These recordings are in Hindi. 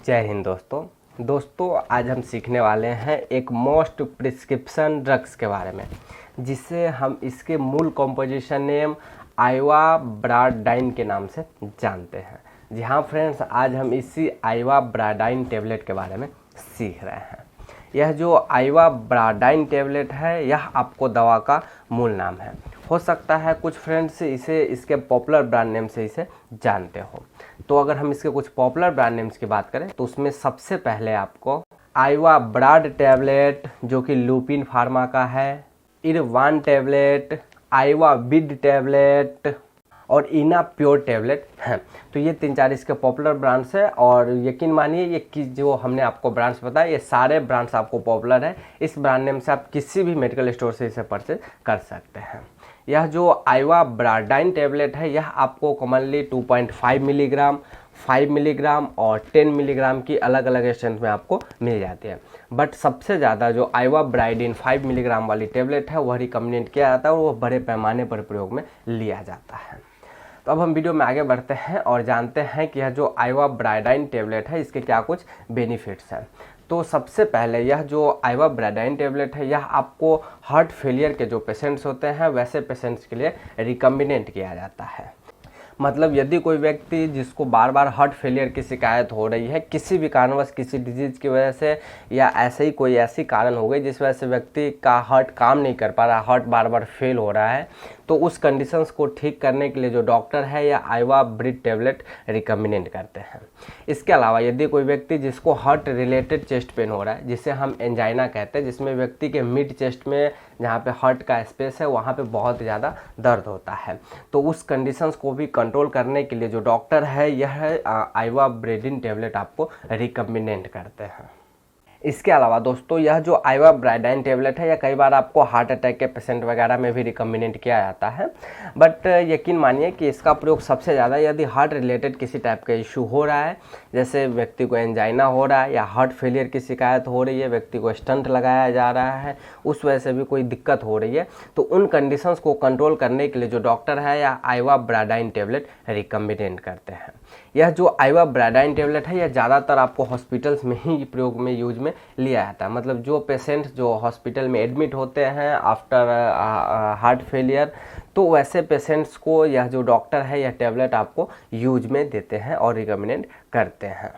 जय हिंद दोस्तों आज हम सीखने वाले हैं एक मोस्ट प्रिस्क्रिप्शन ड्रग्स के बारे में, जिसे हम इसके मूल कॉम्पोजिशन नेम आइवाब्राडाइन के नाम से जानते हैं। जी हाँ फ्रेंड्स, आज हम इसी आइवाब्राडाइन टेबलेट के बारे में सीख रहे हैं। यह जो आइवाब्राडाइन टेबलेट है, यह आपको दवा का मूल नाम है। हो सकता है कुछ फ्रेंड्स इसे इसके पॉपुलर ब्रांड नेम से इसे जानते हो। तो अगर हम इसके कुछ पॉपुलर ब्रांड नेम्स की बात करें तो उसमें सबसे पहले आपको आइवाब्राड टैबलेट जो कि लुपिन फार्मा का है, इरवान टैबलेट, आइवाविड टैबलेट और इना प्योर टैबलेट हैं। तो ये 3-4 इसके पॉपुलर ब्रांड्स है और यकीन मानिए ये कि जो हमने आपको ब्रांड्स बताया ये सारे ब्रांड्स आपको पॉपुलर है। इस ब्रांड नेम से आप किसी भी मेडिकल स्टोर से इसे परचेज कर सकते हैं। यह जो आइवाब्राडाइन टैबलेट है यह आपको कॉमनली 2.5 मिलीग्राम, 5 मिलीग्राम और 10 मिलीग्राम की अलग अलग स्ट्रेंथ में आपको मिल जाती है। बट सबसे ज़्यादा जो आइवाब्राडाइन 5 मिलीग्राम वाली टैबलेट है वह रिकमेंड किया जाता है और वह बड़े पैमाने पर प्रयोग में लिया जाता है। तो अब हम वीडियो में आगे बढ़ते हैं और जानते हैं कि यह जो आइवाब्राडाइन टैबलेट है इसके क्या कुछ बेनिफिट्स हैं। तो सबसे पहले यह जो आइवाब्राडाइन टैबलेट है यह आपको हार्ट फेलियर के जो पेशेंट्स होते हैं वैसे पेशेंट्स के लिए रिकमेंड किया जाता है। मतलब यदि कोई व्यक्ति जिसको बार बार हार्ट फेलियर की शिकायत हो रही है किसी भी कारणवश, किसी डिजीज़ की वजह से या ऐसे ही कोई ऐसी कारण हो गई जिस वजह से व्यक्ति का हार्ट काम नहीं कर पा रहा, हार्ट बार बार फेल हो रहा है, तो उस कंडीशंस को ठीक करने के लिए जो डॉक्टर है या आइवाब्रिड टैबलेट रिकमेंड करते हैं। इसके अलावा यदि कोई व्यक्ति जिसको हार्ट रिलेटेड चेस्ट पेन हो रहा है, जिसे हम एंजाइना कहते हैं, जिसमें व्यक्ति के मिड चेस्ट में जहाँ पे हार्ट का स्पेस है वहाँ पे बहुत ज़्यादा दर्द होता है, तो उस कंडीशंस को भी कंट्रोल करने के लिए जो डॉक्टर है यह आइवाब्रेडिन टैबलेट आपको रिकमेंड करते हैं। इसके अलावा दोस्तों यह जो आइवाब्राडाइन टैबलेट है यह कई बार आपको हार्ट अटैक के पेशेंट वगैरह में भी रिकमेंड किया जाता है। बट यकीन मानिए कि इसका प्रयोग सबसे ज़्यादा यदि हार्ट रिलेटेड किसी टाइप का इशू हो रहा है, जैसे व्यक्ति को एंजाइना हो रहा है या हार्ट फेलियर की शिकायत हो रही है, व्यक्ति को स्टंट लगाया जा रहा है, उस वजह से भी कोई दिक्कत हो रही है, तो उन कंडीशंस को कंट्रोल करने के लिए जो डॉक्टर है या आइवाब्राडाइन टैबलेट रिकमेंड करते हैं। यह जो आइवाब्राडाइन टैबलेट है यह ज़्यादातर आपको हॉस्पिटल्स में ही प्रयोग में यूज में लिया जाता है। मतलब जो पेशेंट्स जो हॉस्पिटल में एडमिट होते हैं आफ्टर हार्ट फेलियर, तो वैसे पेशेंट्स को यह जो डॉक्टर है यह टैबलेट आपको यूज में देते हैं और रिकमेंड करते हैं।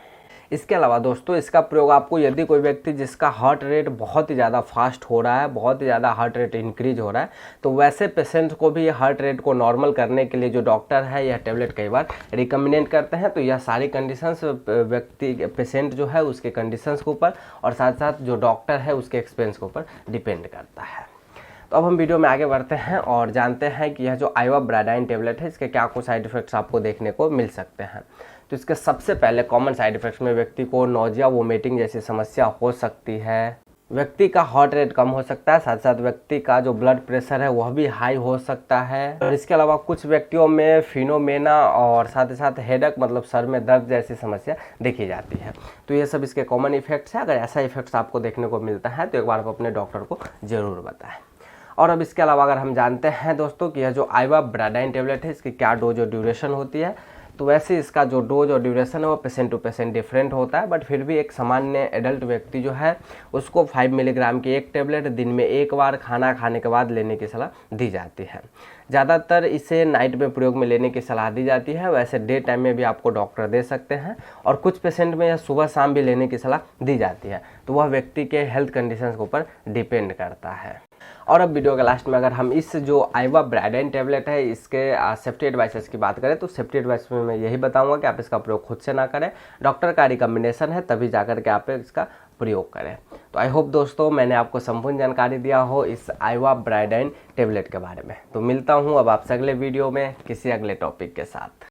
इसके अलावा दोस्तों इसका प्रयोग आपको यदि कोई व्यक्ति जिसका हार्ट रेट बहुत ही ज़्यादा फास्ट हो रहा है, बहुत ही ज़्यादा हार्ट रेट इंक्रीज हो रहा है, तो वैसे पेशेंट्स को भी हार्ट रेट को नॉर्मल करने के लिए जो डॉक्टर है यह टैबलेट कई बार रिकमेंड करते हैं। तो यह सारी कंडीशंस व्यक्ति पेशेंट जो है उसके कंडीशंस के ऊपर और साथ साथ जो डॉक्टर है उसके एक्सपेंस के ऊपर डिपेंड करता है। तो अब हम वीडियो में आगे बढ़ते हैं और जानते हैं कि यह जो आइवाब्राडाइन टैबलेट है इसके क्या कुछ साइड इफ़ेक्ट्स आपको देखने को मिल सकते हैं। तो इसके सबसे पहले कॉमन साइड इफ़ेक्ट्स में व्यक्ति को नोजिया, वोमिटिंग जैसी समस्या हो सकती है, व्यक्ति का हार्ट रेट कम हो सकता है, साथ साथ व्यक्ति का जो ब्लड प्रेशर है वह भी हाई हो सकता है। और इसके अलावा कुछ व्यक्तियों में फिनोमेना और साथ ही साथ हेडेक मतलब सर में दर्द जैसी समस्या देखी जाती है। तो ये सब इसके कॉमन इफेक्ट्स हैं। अगर ऐसा इफेक्ट्स आपको देखने को मिलता है तो एक बार आप अपने डॉक्टर को ज़रूर बताएं। और अब इसके अलावा अगर हम जानते हैं दोस्तों कि यह जो आइवाब्राडाइन टैबलेट है इसकी क्या डोज और ड्यूरेशन होती है, तो वैसे इसका जो डोज और ड्यूरेशन है वो पेशेंट टू पेशेंट डिफरेंट होता है। बट फिर भी एक सामान्य एडल्ट व्यक्ति जो है उसको 5 मिलीग्राम की एक टैबलेट दिन में एक बार खाना खाने के बाद लेने की सलाह दी जाती है। ज़्यादातर इसे नाइट में प्रयोग में लेने की सलाह दी जाती है, वैसे डे टाइम में भी आपको डॉक्टर दे सकते हैं और कुछ पेशेंट में यह सुबह शाम भी लेने की सलाह दी जाती है। तो वह व्यक्ति के हेल्थ कंडीशंस के ऊपर डिपेंड करता है। और अब वीडियो के लास्ट में अगर हम इस जो आइवाब्राडाइन टैबलेट है इसके सेफ्टी एडवाइसेस की बात करें तो सेफ्टी एडवाइस में मैं यही बताऊंगा कि आप इसका प्रयोग खुद से ना करें, डॉक्टर का रिकमेंडेशन है तभी जाकर के आप इसका प्रयोग करें। तो आई होप दोस्तों मैंने आपको संपूर्ण जानकारी दिया हो इस आइवाब्राडाइन टैबलेट के बारे में। तो मिलता हूँ अब आपसे अगले वीडियो में किसी अगले टॉपिक के साथ।